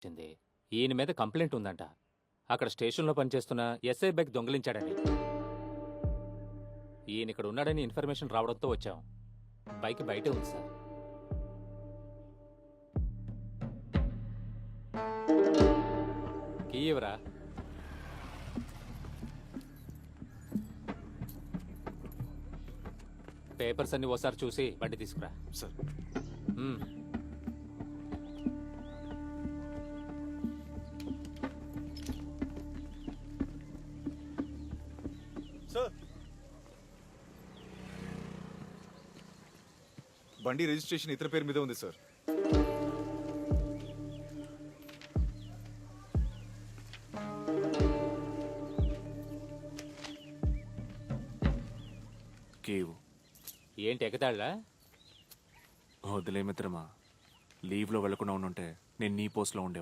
వచ్చింది. ఈయన మీద కంప్లైంట్ ఉందంట. అక్కడ స్టేషన్లో పనిచేస్తున్న ఎస్ఐ బైక్ దొంగిలించాడని. ఈయన ఇక్కడ ఉన్నాడని ఇన్ఫర్మేషన్ రావడంతో వచ్చాం. బైక్ బయటే ఉంది సార్. కీ ఇవ్వరా. పేపర్స్ అన్ని ఓసారి చూసి బండి తీసుకురా. సార్ మ్మ్. సార్ బండి రిజిస్ట్రేషన్ ఇతర పేరు మీద ఉంది సార్. కేవు ఏంటి ఎగతాళ్ళా? వదిలే మిత్రమా, లీవ్లో వెళ్లకుండా ఉండుంటే నేను నీ పోస్ట్లో ఉండేవాడిని.